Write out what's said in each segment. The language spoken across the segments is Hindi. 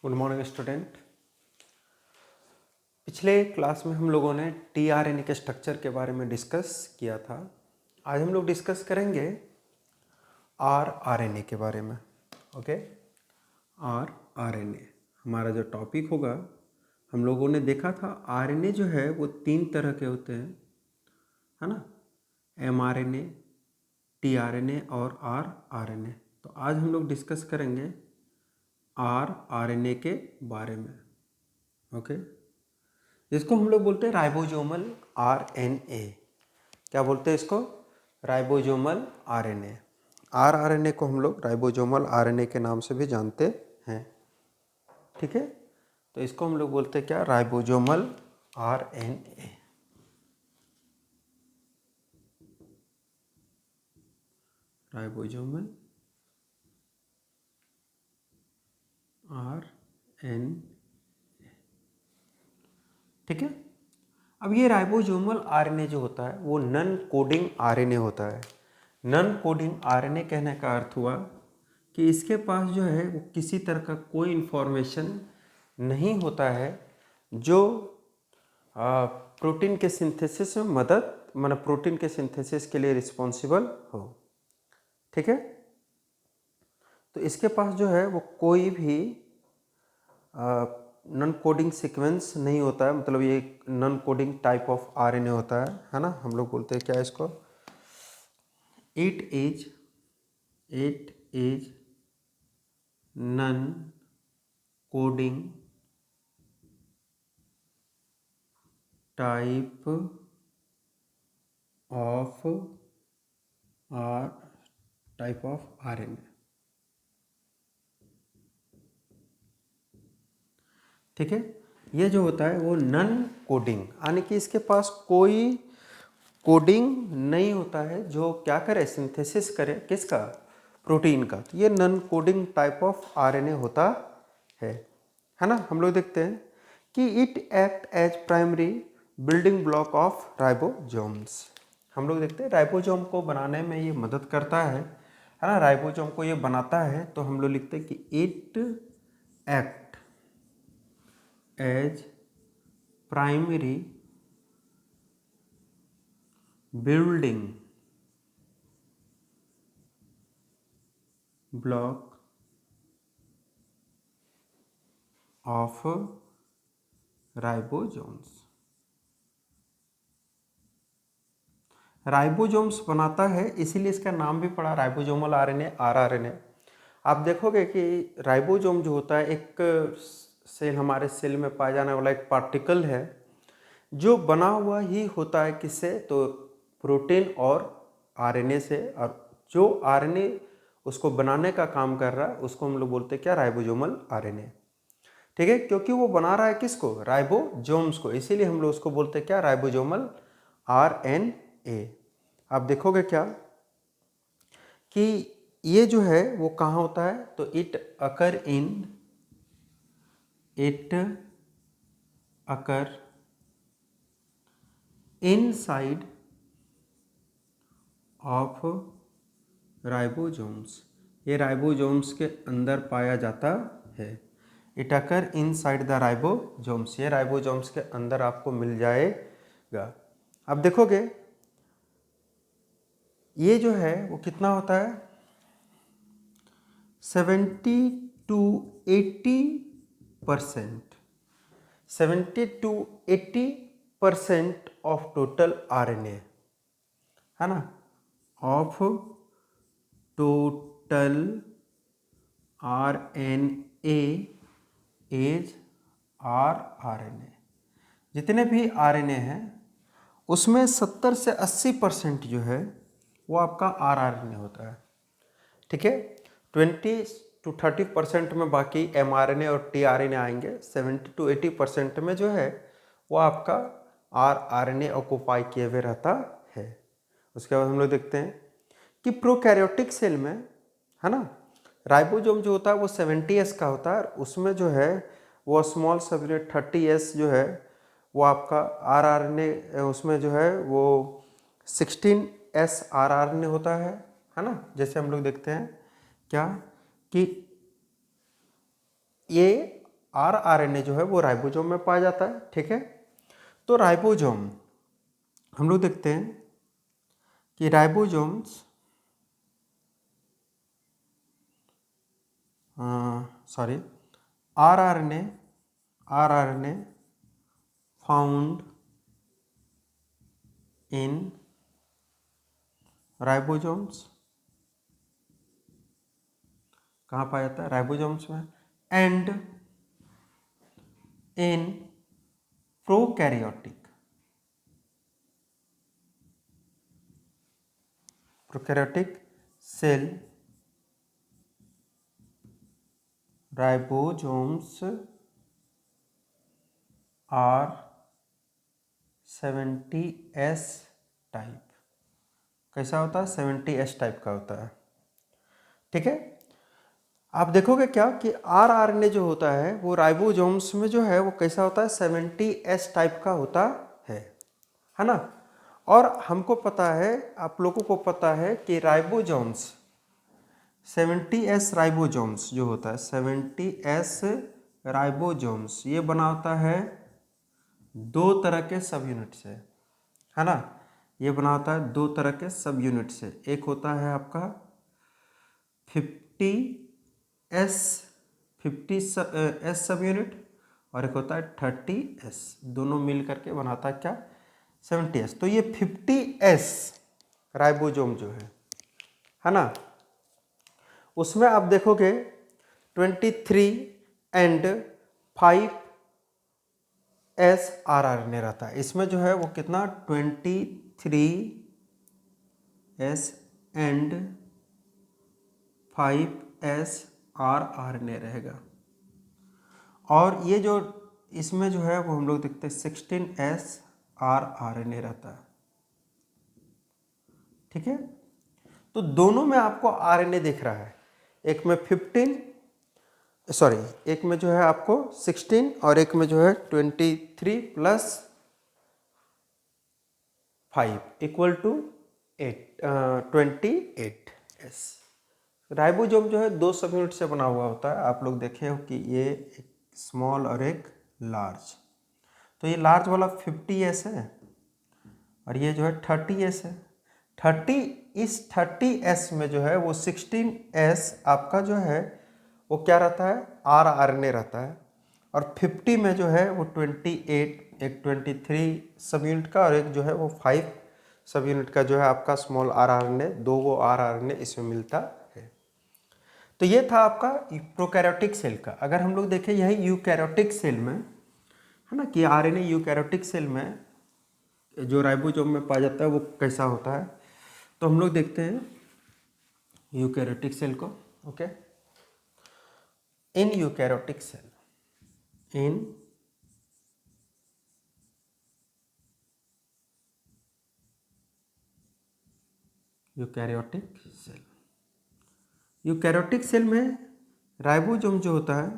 Good morning student. पिछले क्लास में हम लोगों ने टीआरएनए के स्ट्रक्चर के बारे में डिस्कस किया था। आज हम लोग डिस्कस करेंगे आरएनए के बारे में। ओके, आरएनए हमारा जो टॉपिक होगा। हम लोगों ने देखा था आरएनए जो है वो 3 तरह के होते हैं, है ना, एमआरएनए, टीआरएनए और आरआरएनए। तो आज हम लोग डिस्कस करेंगे आरएनए के बारे में। ओके, जिसको हम लोग बोलते हैं राइबोसोमल आरएनए। क्या बोलते हैं इसको? Ribosomal RNA. आरआरएनए को हम लोग राइबोसोमल आरएनए के नाम से भी जानते हैं। ठीक है, तो इसको हम लोग बोलते हैं क्या? Ribosomal RNA. Ribosomal RNA. ठीक है, अब ये राइबोसोमल आरएनए जो होता है वो नन कोडिंग आरएनए होता है। नन कोडिंग आरएनए कहने का अर्थ हुआ कि इसके पास जो है वो किसी तरह का कोई इन्फॉर्मेशन नहीं होता है जो प्रोटीन के सिंथेसिस में प्रोटीन के सिंथेसिस के लिए रिस्पॉन्सिबल हो। ठीक है, तो इसके पास जो है वो कोई भी नॉन कोडिंग सीक्वेंस नहीं होता है। मतलब ये non coding type of RNA होता है ना। हम लोग बोलते हैं क्या इसको? It is non coding type of RNA. ठीक है, ये जो होता है वो नन कोडिंग, यानी कि इसके पास कोई कोडिंग नहीं होता है जो क्या करे? सिंथेसिस करे किसका? प्रोटीन का। तो ये non coding type of RNA होता है ना। हम लोग देखते हैं कि it act as primary building block of ribosomes. हम लोग देखते हैं राइबोसोम को बनाने में ये मदद करता है ना। राइबोसोम को ये बनाता है, तो हम लोग लिखते हैं कि it act as primary building block of ribosomes. Ribosomes बनाता है, इसीलिए इसका नाम भी पड़ा राइबोसोमल आरएनए, आरआरएनए। आप देखोगे कि राइबोसोम जो होता है एक सेल, हमारे सेल में पाया जाने वाला एक पार्टिकल है जो बना हुआ ही होता है किससे? तो प्रोटीन और आरएनए से। और जो आरएनए उसको बनाने का काम कर रहा है उसको हम लोग बोलते हैं क्या? Ribosomal RNA. ठीक है, क्योंकि वो बना रहा है किसको? राइबोसोम्स को, इसीलिए हम लोग उसको बोलते हैं क्या? Ribosomal RNA. आप देखोगे क्या कि ये जो है वो कहाँ होता है? तो it occur inside of ribosomes. ये राइबोसोम्स के अंदर पाया जाता है। It occur inside the ribosomes. ये राइबोसोम्स के अंदर आपको मिल जाएगा। अब देखोगे ये जो है वो कितना होता है? 70 to 80%। 70 to 80% of total RNA, है ना, of total RNA is rRNA. जितने भी आरएनए हैं उसमें 70 से 80% जो है वो आपका आरआरएनए होता है। ठीक है, 20 to 30% में बाकी एमआरएनए और टीआरएनए आएंगे। 70 to 80% में जो है वो आपका आरआरएनए ऑक्युपाई किए हुए रहता है। उसके बाद हम लोग देखते हैं कि प्रोकैरियोटिक सेल में, है ना, राइबोसोम जो होता है वो 70S का होता है। उसमें जो है वो स्मॉल सबयूनिट 30S जो है वो आपका आरआरएनए, उसमें जो है वो 16S आरआरएनए होता है ना। जैसे हम लोग देखते हैं क्या कि ये rRNA जो है वो राइबोसोम में पाया जाता है। ठीक है, तो राइबोसोम हम लोग देखते हैं कि ribosomes rRNA found in ribosomes, कहाँ पाया जाता है? राइबोसोम्स में। And in prokaryotic cell ribosomes are 70S type. कैसा होता है? 70S टाइप का होता है। ठीक है, आप देखोगे क्या कि rRNA जो होता है वो राइबोसोम्स में जो है वो कैसा होता है? 70S टाइप का होता है ना। और हमको पता है, आप लोगों को पता है कि राइबोसोम्स 70S राइबोसोम्स जो होता है 70S राइबोसोम्स ये बना होता है दो तरह के सब यूनिट से, है ना। ये बना होता है दो तरह के सब यूनिट से। एक होता है आपका 50S सब यूनिट, और एक होता है 30S। दोनों मिल करके बनाता है क्या? 70S। तो ये 50S राइबोसोम जो है ना, उसमें आप देखोगे 23 एंड 5S rRNA रहता है। इसमें जो है वो कितना? 23S एंड 5S rRNA रहेगा। और ये जो इसमें जो है वो हम लोग देखते हैं 16S rRNA रहता है। ठीक है, तो दोनों में आपको RNA दिख रहा है। एक में एक में जो है आपको 16 और एक में जो है 23 plus 5 equal to 28S। Ribosome जो है दो सब यूनिट से बना हुआ होता है। आप लोग देखे हो कि ये एक स्मॉल और एक लार्ज। तो ये लार्ज वाला 50S है और ये जो है 30S है। 30S में जो है वो 16S आपका जो है वो क्या रहता है? rRNA रहता है। और 50 में जो है वो 28, एक 23 सब यूनिट का और एक जो है वो 5 सब यूनिट का जो है आपका स्मॉल rRNA, दो वो rRNA इसमें मिलता है। तो ये था आपका प्रोकैरियोटिक सेल का। अगर हम लोग देखें यही यूकैरियोटिक सेल में, है ना, कि RNA यूकैरियोटिक सेल में जो राइबोसोम में पाया जाता है वो कैसा होता है, तो हम लोग देखते हैं यूकैरियोटिक सेल को। Okay, in eukaryotic cell, in eukaryotic cell, eukaryotic cell में राइबोसोम जो होता है,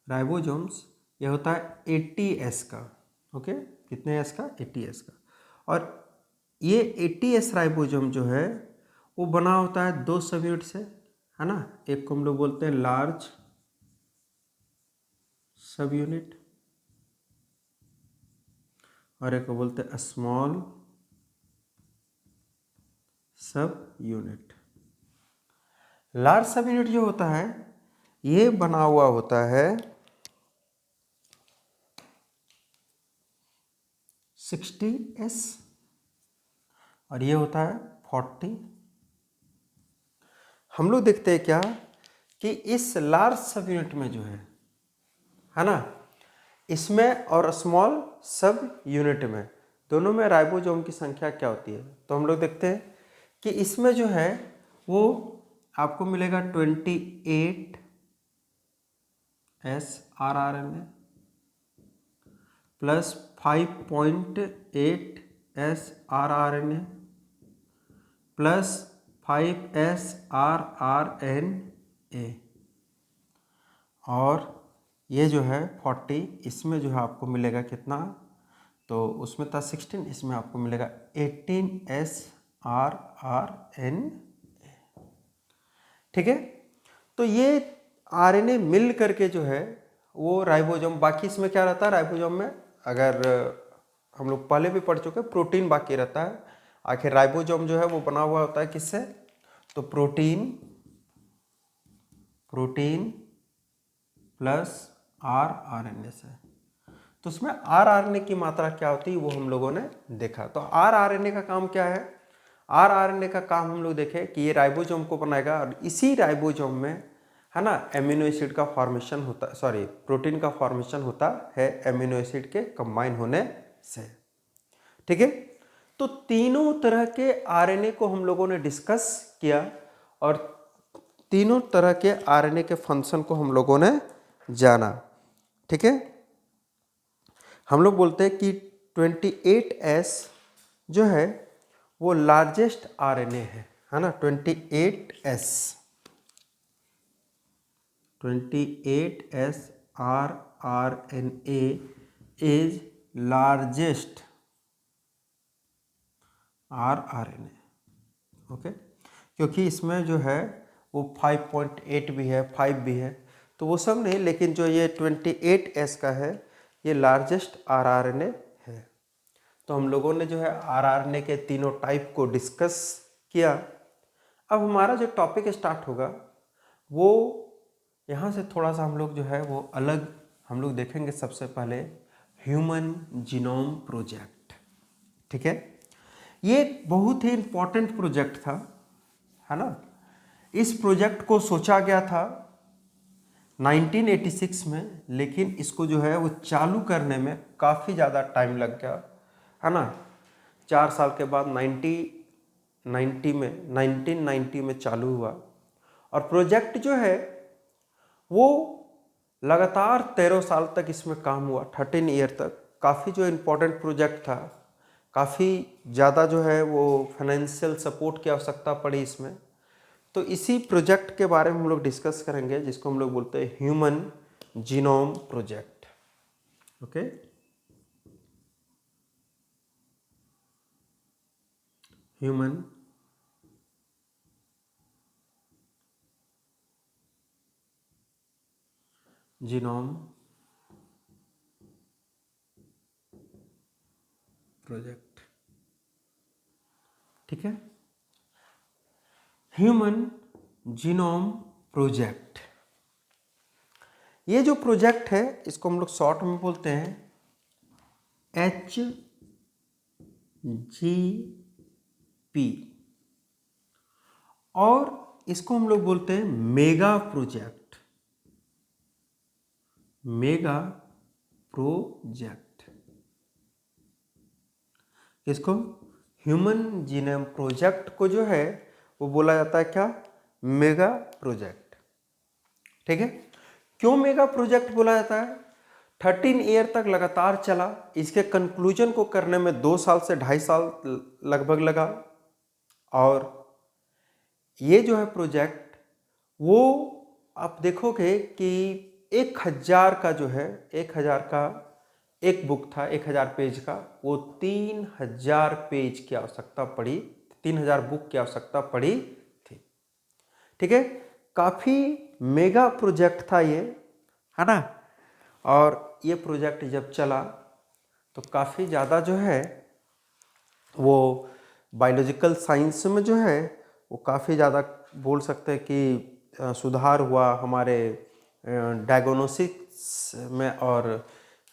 राइबोसोम्स ये होता है 80S का। ओके, कितने S का? 80S का। और ये 80S राइबोसोम जो है वो बना होता है दो सब यूनिट से, है ना। एक को हम लोग बोलते हैं लार्ज सब यूनिट और एक को बोलते हैं स्मॉल सब यूनिट। लार्ज सब यूनिट जो होता है ये बना हुआ होता है 60S और ये होता है 40। हम लोग देखते हैं क्या कि इस लार्ज सब यूनिट में जो है ना, इसमें और स्मॉल सब यूनिट में दोनों में राइबोसोम की संख्या क्या होती है, तो हम लोग देखते हैं कि इसमें जो है वो आपको मिलेगा 28S rRNA plus 5.8S rRNA plus 5S rRNA और ये जो है 40, इसमें जो है आपको मिलेगा कितना, तो उसमें था 16, इसमें आपको मिलेगा 18S rRNA। ठीक है, तो ये आरएनए मिल करके जो है वो राइबोसोम, बाकी इसमें क्या रहता है राइबोसोम में, अगर हम लोग पहले भी पढ़ चुके हैं, प्रोटीन बाकी रहता है। आखिर राइबोसोम जो है वो बना हुआ होता है किससे, तो प्रोटीन प्लस आरएनए से। तो उसमें आरएनए की मात्रा क्या होती है वो हम लोगों ने देखा। तो आरएनए का काम क्या है, आरएनए का काम हम लोग देखें कि ये राइबोसोम को बनाएगा और इसी राइबोसोम में है ना एमिनो एसिड का फॉर्मेशन होता, सॉरी प्रोटीन का फॉर्मेशन होता है एमिनो एसिड के कंबाइन होने से। ठीक है, तो तीनों तरह के आरएनए को हम लोगों ने डिस्कस किया और तीनों तरह के आरएनए के फंक्शन को हम लोगों ने जाना। ठीक है, हम लोग बोलते हैं कि 28S जो है वो लार्जेस्ट आरएनए है ना, 28S rRNA is largest rRNA। Okay, क्योंकि इसमें जो है वो 5.8 भी है, 5 भी है, तो वो सब नहीं, लेकिन जो ये 28S का है ये लार्जेस्ट rRNA है। तो हम लोगों ने जो है rRNA के तीनों टाइप को डिस्कस किया। अब हमारा जो टॉपिक स्टार्ट होगा वो यहाँ से थोड़ा सा हम लोग जो है वो अलग हम लोग देखेंगे। सबसे पहले ह्यूमन जीनोम प्रोजेक्ट। ठीक है, ये एक बहुत ही इम्पोर्टेंट प्रोजेक्ट था, है ना। इस प्रोजेक्ट को सोचा गया था 1986 में, लेकिन इसको जो है वो चालू करने में काफ़ी ज़्यादा टाइम लग गया, है ना। 4 साल के बाद 1990 में चालू हुआ और प्रोजेक्ट जो है वो लगातार 13 साल तक इसमें काम हुआ, 13 ईयर तक। काफ़ी जो इम्पोर्टेंट प्रोजेक्ट था, काफ़ी ज़्यादा जो है वो फाइनेंशियल सपोर्ट की आवश्यकता पड़ी इसमें। तो इसी प्रोजेक्ट के बारे में हम लोग डिस्कस करेंगे, जिसको हम लोग बोलते हैं human genome project. Okay, human genome project. ठीक है, ह्यूमन जीनोम प्रोजेक्ट, ये जो प्रोजेक्ट है इसको हम लोग शॉर्ट में बोलते हैं HGP, और इसको हम लोग बोलते हैं मेगा प्रोजेक्ट। मेगा प्रोजेक्ट, इसको ह्यूमन जीनोम प्रोजेक्ट को जो है वो बोला जाता है क्या, मेगा प्रोजेक्ट। ठीक है, क्यों मेगा प्रोजेक्ट बोला जाता है, 13 ईयर तक लगातार चला। इसके कंक्लूजन को करने में 2 साल से 2.5 साल लगभग लगा। और ये जो है प्रोजेक्ट वो आप देखोगे कि 1000 का जो है 1000 का एक बुक था, 1000 पेज का, वो 3000 पेज की आवश्यकता पड़ी, 3000 बुक की आवश्यकता पड़ी थी। ठीक है, काफ़ी मेगा प्रोजेक्ट था ये, है ना। और ये प्रोजेक्ट जब चला तो काफ़ी ज़्यादा जो है वो बायोलॉजिकल साइंस में जो है वो काफ़ी ज़्यादा बोल सकते हैं कि सुधार हुआ हमारे डायग्नोसिस में और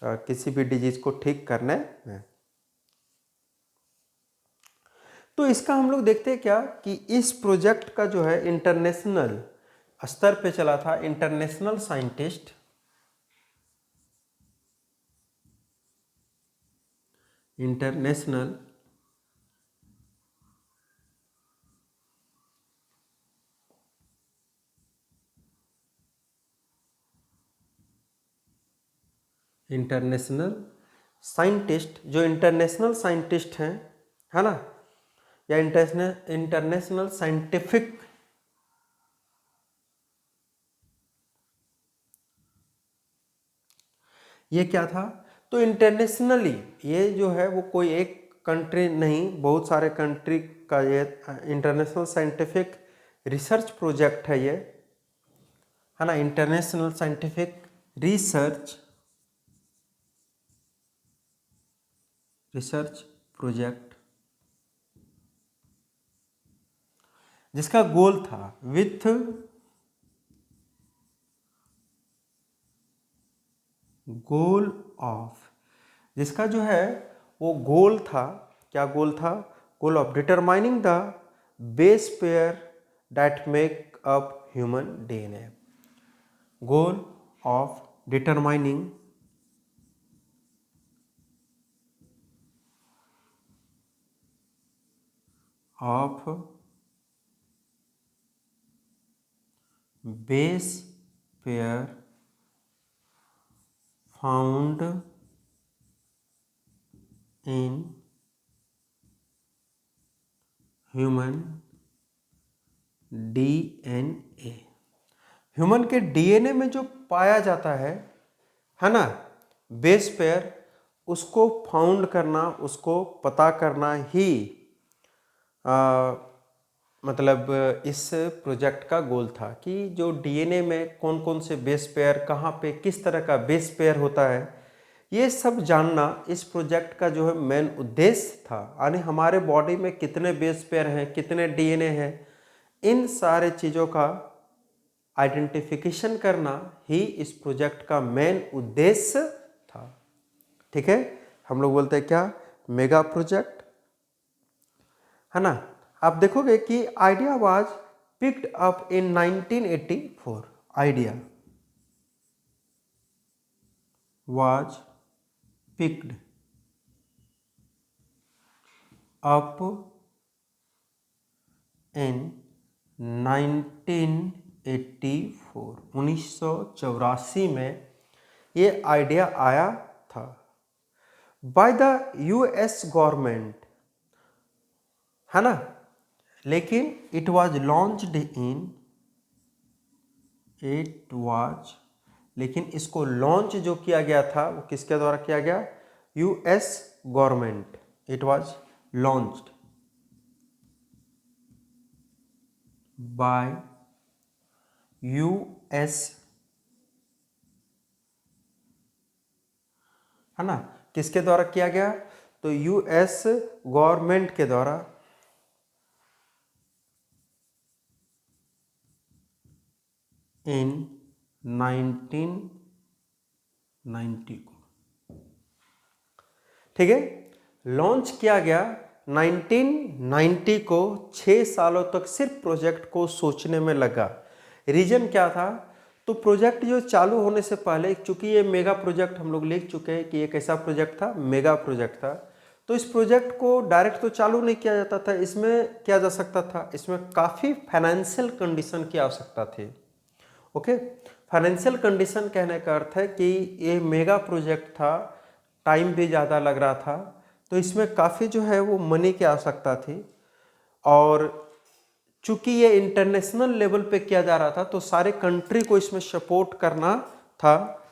किसी भी डिजीज़ को ठीक करने में। तो इसका हम लोग देखते हैं क्या कि इस प्रोजेक्ट का जो है इंटरनेशनल स्तर पे चला था। इंटरनेशनल साइंटिस्ट इंटरनेशनल साइंटिस्ट जो इंटरनेशनल साइंटिस्ट हैं, है ना, या इंटरनेशनल साइंटिफिक ये क्या था, तो इंटरनेशनली ये जो है वो कोई एक कंट्री नहीं, बहुत सारे कंट्री का ये इंटरनेशनल साइंटिफिक रिसर्च प्रोजेक्ट है ये, है ना, इंटरनेशनल साइंटिफिक रिसर्च प्रोजेक्ट, जिसका गोल था विथ गोल ऑफ, जिसका जो है वो गोल था, क्या गोल था, goal of determining the base pair that make up human DNA, goal of determining of base pair found in human DNA, human के डीएनए में जो पाया जाता है ना, बेस पेयर, उसको फाउंड करना, उसको पता करना ही मतलब इस प्रोजेक्ट का गोल था कि जो डीएनए में कौन कौन से बेस पेयर, कहाँ पे किस तरह का बेस पेयर होता है, ये सब जानना इस प्रोजेक्ट का जो है मेन उद्देश्य था। यानी हमारे बॉडी में कितने बेस पेयर हैं, कितने डीएनए हैं, इन सारे चीज़ों का आइडेंटिफिकेशन करना ही इस प्रोजेक्ट का मेन उद्देश्य था। ठीक है, हम लोग बोलते हैं क्या, मेगा प्रोजेक्ट, है ना। आप देखोगे कि idea was picked up in 1984, idea was picked up in 1984, 1984 में ये आइडिया आया था बाय द यूएस गवर्नमेंट, है ना, लेकिन it was launched in, it was, लेकिन इसको लॉन्च जो किया गया था वो किसके द्वारा किया गया, US government, it was launched by US, है ना, किसके द्वारा किया गया, तो यूएस गवर्नमेंट के द्वारा, इन 1990 को, ठीक है, लॉन्च किया गया 1990 को। 6 सालों तक सिर्फ प्रोजेक्ट को सोचने में लगा। रीजन क्या था, तो प्रोजेक्ट जो चालू होने से पहले, चूंकि ये मेगा प्रोजेक्ट हम लोग लिख चुके हैं कि ये कैसा प्रोजेक्ट था, मेगा प्रोजेक्ट था, तो इस प्रोजेक्ट को डायरेक्ट तो चालू नहीं किया जाता था, इसमें किया जा सकता था, इसमें काफ़ी फाइनेंशियल कंडीशन की आवश्यकता थी। ओके, फाइनेंशियल कंडीशन कहने का अर्थ है कि ये मेगा प्रोजेक्ट था, टाइम भी ज़्यादा लग रहा था, तो इसमें काफ़ी जो है वो मनी की आवश्यकता थी, और चूंकि ये इंटरनेशनल लेवल पे किया जा रहा था तो सारे कंट्री को इसमें सपोर्ट करना था।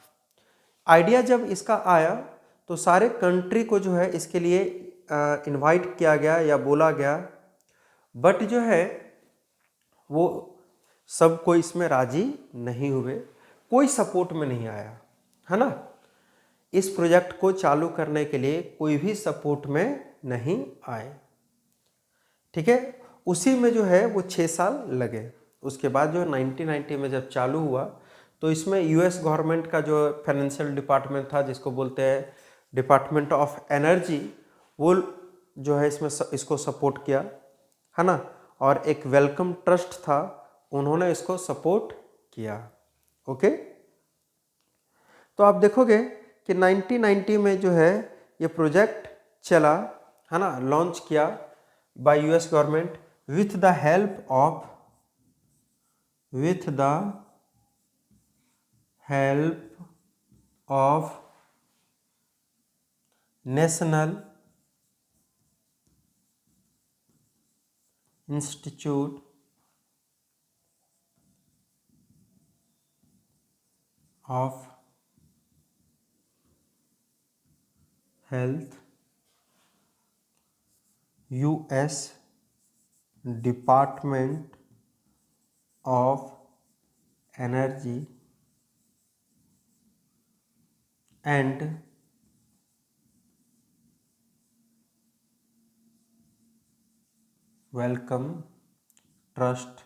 आइडिया जब इसका आया तो सारे कंट्री को जो है इसके लिए इनवाइट किया गया या बोला गया, बट जो है वो सब कोई इसमें राजी नहीं हुए, कोई सपोर्ट में नहीं आया, है ना। इस प्रोजेक्ट को चालू करने के लिए कोई भी सपोर्ट में नहीं आए, ठीक है। उसी में जो है वो 6 साल लगे। उसके बाद जो 1990 में जब चालू हुआ तो इसमें यूएस गवर्नमेंट का जो फाइनेंशियल डिपार्टमेंट था, जिसको बोलते हैं डिपार्टमेंट ऑफ एनर्जी, वो जो है इसमें इसको सपोर्ट किया, है ना, और एक वेलकम ट्रस्ट था, उन्होंने इसको सपोर्ट किया। ओके, तो आप देखोगे कि 1990 में जो है ये प्रोजेक्ट चला, है ना, लॉन्च किया bye US government with the help of national Institute of health, US department of energy and Wellcome Trust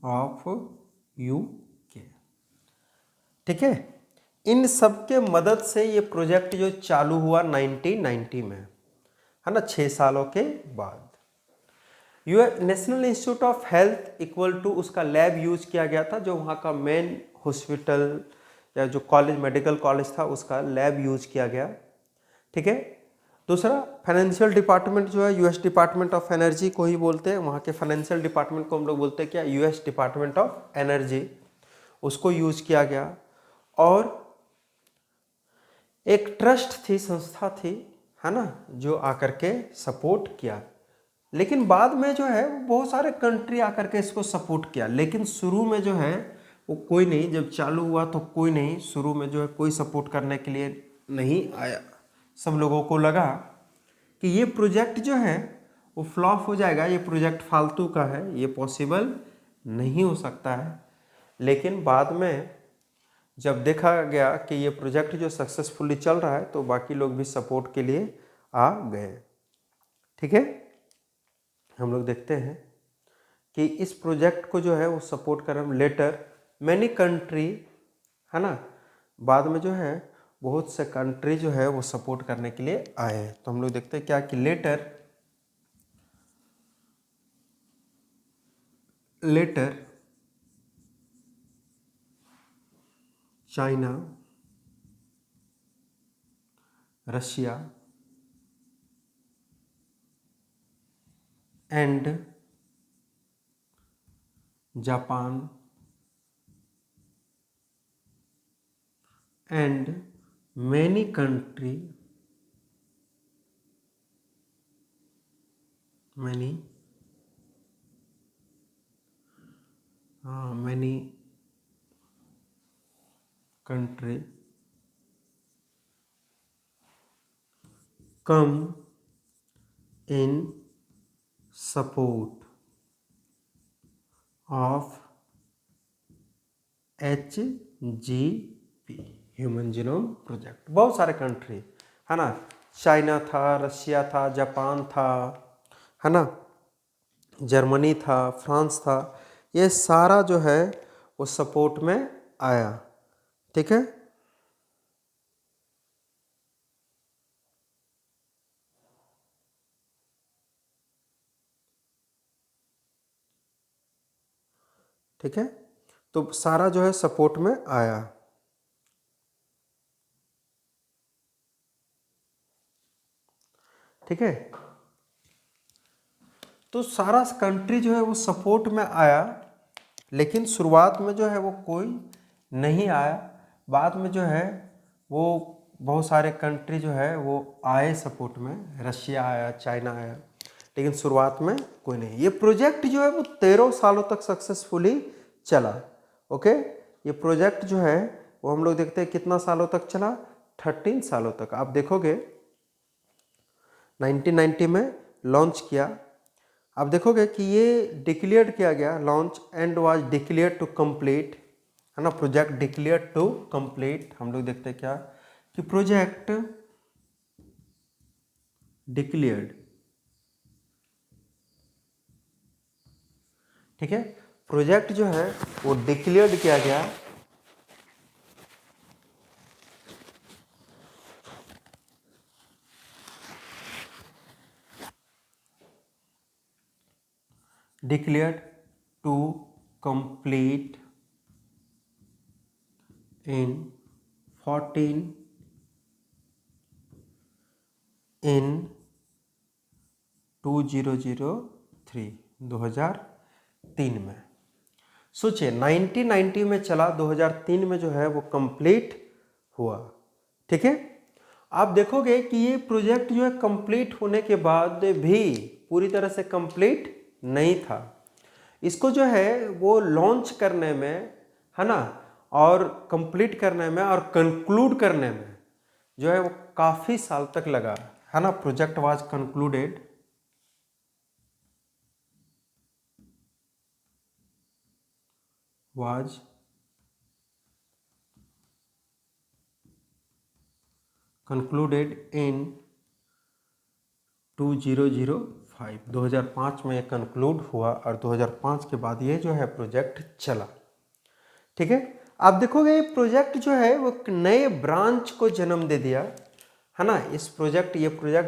of UK. ठीक है, इन सब के मदद से ये प्रोजेक्ट जो चालू हुआ 1990 में, है ना, 6 सालों के बाद। National Institute of Health equal to उसका लैब यूज किया गया था, जो वहाँ का मेन हॉस्पिटल या जो कॉलेज, मेडिकल कॉलेज था, उसका लैब यूज किया गया। ठीक है, दूसरा फाइनेंशियल डिपार्टमेंट जो है, यूएस डिपार्टमेंट ऑफ एनर्जी को ही बोलते हैं, वहाँ के फाइनेंशियल डिपार्टमेंट को हम लोग बोलते हैं क्या, यूएस डिपार्टमेंट ऑफ एनर्जी, उसको यूज किया गया। और एक ट्रस्ट थी, संस्था थी, है ना, जो आकर के सपोर्ट किया। लेकिन बाद में जो है वो बहुत सारे कंट्री आकर के इसको सपोर्ट किया, लेकिन शुरू में जो है वो कोई नहीं, जब चालू हुआ तो कोई नहीं, शुरू में जो है कोई सपोर्ट करने के लिए नहीं आया। सब लोगों को लगा कि ये प्रोजेक्ट जो है वो फ्लॉप हो जाएगा, ये प्रोजेक्ट फालतू का है, ये पॉसिबल नहीं हो सकता है। लेकिन बाद में जब देखा गया कि ये प्रोजेक्ट जो सक्सेसफुली चल रहा है, तो बाकी लोग भी सपोर्ट के लिए आ गए। ठीक है, हम लोग देखते हैं कि इस प्रोजेक्ट को जो है वो सपोर्ट कर रहे, लेटर मैनी कंट्री, है ना, बाद में जो है बहुत से कंट्री जो है वो सपोर्ट करने के लिए आए हैं। तो हम लोग देखते हैं क्या कि later China, Russia and Japan and many country many country come in support of HGP human genome project. बहुत सारे कंट्री, है ना, चाइना था, रशिया था, जापान था, है ना, जर्मनी था, फ्रांस था, ये सारा जो है वो सपोर्ट में आया। ठीक है, ठीक है, तो सारा जो है सपोर्ट में आया। ठीक है, तो सारा कंट्री जो है वो सपोर्ट में आया, लेकिन शुरुआत में जो है वो कोई नहीं आया। बाद में जो है वो बहुत सारे कंट्री जो है वो आए सपोर्ट में, रशिया आया, चाइना आया, लेकिन शुरुआत में कोई नहीं। ये प्रोजेक्ट जो है वो 13 सालों तक सक्सेसफुली चला। ओके, ये प्रोजेक्ट जो है वो हम लोग देखते हैं कितना सालों तक चला, 13 सालों तक। आप देखोगे 1990 में लॉन्च किया, आप देखोगे कि ये डिक्लेयर किया गया, launch and was declare to complete, है ना, प्रोजेक्ट डिक्लेयर टू कंप्लीट। हम लोग देखते हैं क्या कि प्रोजेक्ट डिक्लेयर्ड, ठीक है, प्रोजेक्ट जो है वो डिक्लेयर्ड किया गया, declared to complete in 14 in 2003 में। सोचिए 1990 में चला, 2003 में जो है वो कंप्लीट हुआ। ठीक है, आप देखोगे कि ये प्रोजेक्ट जो है कंप्लीट होने के बाद भी पूरी तरह से कंप्लीट नहीं था। इसको जो है वो लॉन्च करने में, है ना, और कंप्लीट करने में और कंक्लूड करने में जो है वो काफ़ी साल तक लगा, है ना। Project was concluded was concluded in 2005 में कंक्लूड हुआ और 2005 के बाद ये जो है प्रोजेक्ट चला। ठीक है, आप देखोगे ये प्रोजेक्ट जो है वो एक नए ब्रांच को जन्म दे दिया है ना। ये प्रोजेक्ट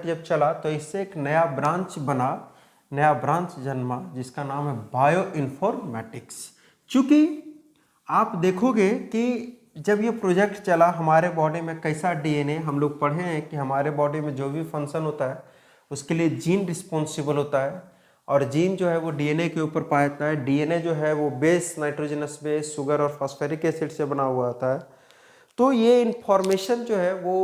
जब चला तो इससे एक नया ब्रांच बना, नया ब्रांच जन्मा जिसका नाम है बायो इन्फॉर्मेटिक्स। चूँकि आप देखोगे कि जब ये प्रोजेक्ट चला हमारे बॉडी में कैसा डीएनए, हम लोग पढ़े हैं कि हमारे बॉडी में जो भी फंक्शन होता है उसके लिए जीन रिस्पॉन्सिबल होता है और जीन जो है वो डीएनए के ऊपर पाया जाता है। डीएनए जो है वो बेस, नाइट्रोजनस बेस, शुगर और फॉस्फेरिक एसिड से बना हुआ होता है। तो ये इंफॉर्मेशन जो है वो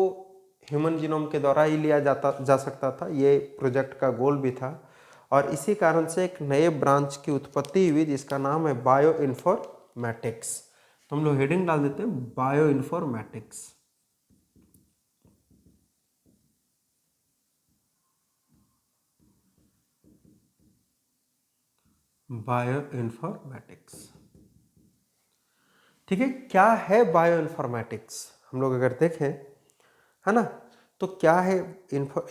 ह्यूमन जीनोम के द्वारा ही लिया जा सकता था। ये प्रोजेक्ट का गोल भी था और इसी कारण से एक नए ब्रांच की उत्पत्ति हुई जिसका नाम है बायो इन्फॉर्मेटिक्स। तो हम लोग हेडिंग डाल देते हैं बायो इन्फॉर्मेटिक्स। बायो इन्फॉर्मेटिक्स, ठीक है। क्या है बायो इन्फॉर्मेटिक्स, हम लोग अगर देखें है ना, तो क्या है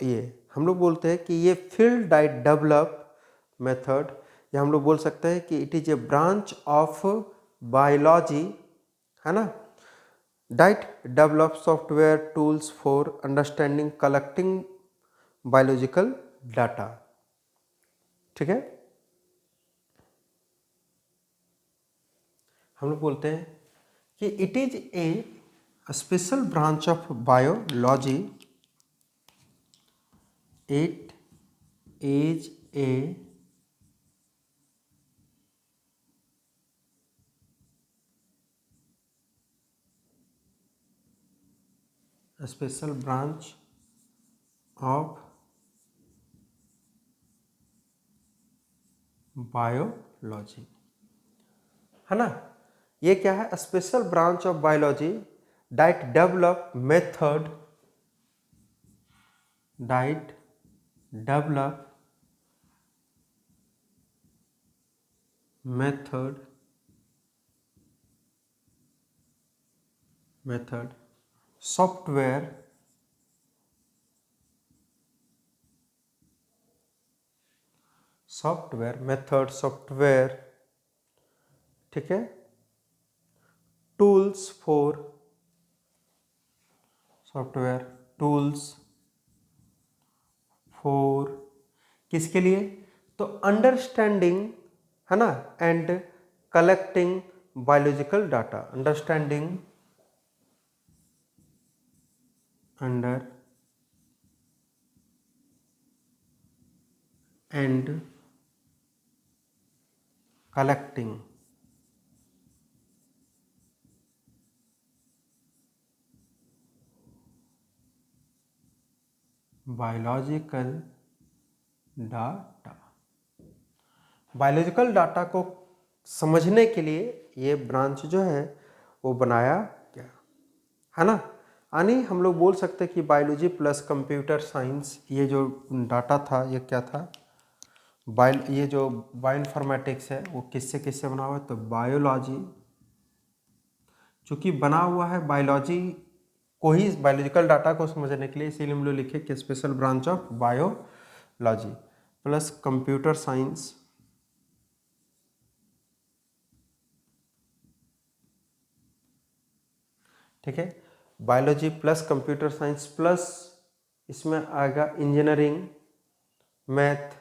ये हम लोग बोलते हैं कि ये फील्ड डेवलप मेथड, या हम लोग बोल सकते हैं कि it is a branch of biology, है ना, that develop software tools for understanding collecting biological data. ठीक है, हम लोग बोलते हैं कि it is a special branch of biology, it is a special branch of biology, है ना। ये क्या है, special branch of biology that develop method software ठीक है, टूल्स फॉर किसके लिए, तो अंडरस्टैंडिंग, है ना, and collecting biological data, understanding and collecting biological data को समझने के लिए ये ब्रांच जो है वो बनाया गया, है ना। यानी हम लोग बोल सकते हैं कि बायोलॉजी प्लस कंप्यूटर साइंस, ये जो डाटा था ये क्या था, ये जो बायो इन्फॉर्मेटिक्स है वो किससे किससे बना हुआ है, तो बायोलॉजी, चूँकि बना हुआ है बायोलॉजी को ही, बायोलॉजिकल डाटा को समझने के लिए, इसीलिए हम लोग लिखे कि special branch of biology plus computer science, ठीक है। Biology plus computer science plus इसमें आएगा इंजीनियरिंग, मैथ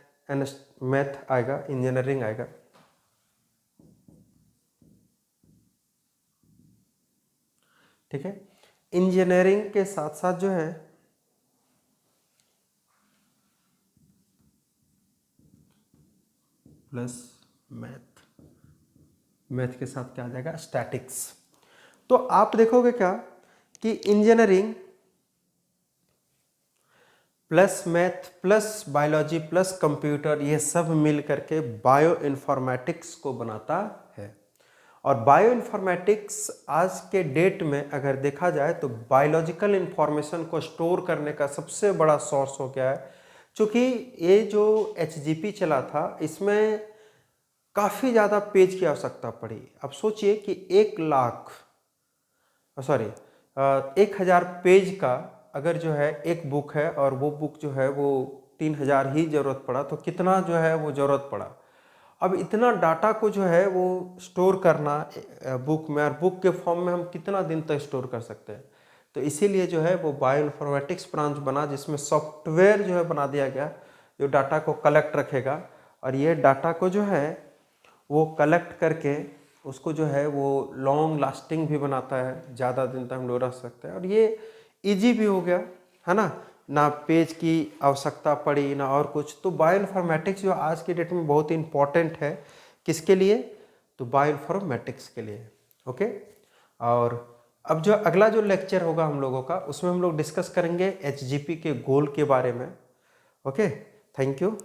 आएगा, इंजीनियरिंग आएगा, ठीक है। इंजीनियरिंग के साथ साथ जो है प्लस मैथ के साथ क्या आ जाएगा, स्टैटिक्स। तो आप देखोगे क्या कि engineering plus math plus biology plus computer, ये सब मिल करके बायो इन्फॉर्मेटिक्स को बनाता है। और बायो इन्फॉर्मेटिक्स आज के डेट में अगर देखा जाए तो बायोलॉजिकल इन्फॉर्मेशन को स्टोर करने का सबसे बड़ा सोर्स हो गया है। चूँकि ये जो HGP चला था इसमें काफ़ी ज़्यादा पेज की आवश्यकता पड़ी। अब सोचिए कि 1000 पेज का अगर जो है एक बुक है और वो बुक जो है वो 3000 ही ज़रूरत पड़ा, तो कितना जो है वो ज़रूरत पड़ा। अब इतना डाटा को जो है वो स्टोर करना बुक में, और बुक के फॉर्म में हम कितना दिन तक स्टोर कर सकते हैं। तो इसीलिए जो है वो बायोइन्फॉर्मेटिक्स ब्रांच बना, जिसमें सॉफ्टवेयर जो है बना दिया गया जो डाटा को कलेक्ट रखेगा, और ये डाटा को जो है वो कलेक्ट करके उसको जो है वो लॉन्ग लास्टिंग भी बनाता है, ज़्यादा दिन तक हम लोग रख सकते हैं। और ये इजी भी हो गया है ना पेज की आवश्यकता पड़ी ना और कुछ। तो बायोइन्फॉर्मेटिक्स जो आज की डेट में बहुत ही इंपॉर्टेंट है, किसके लिए? तो बायोइन्फॉर्मेटिक्स के लिए। ओके, और अब जो अगला जो लेक्चर होगा हम लोगों का, उसमें हम लोग डिस्कस करेंगे एचजीपी के गोल के बारे में। Okay, thank you.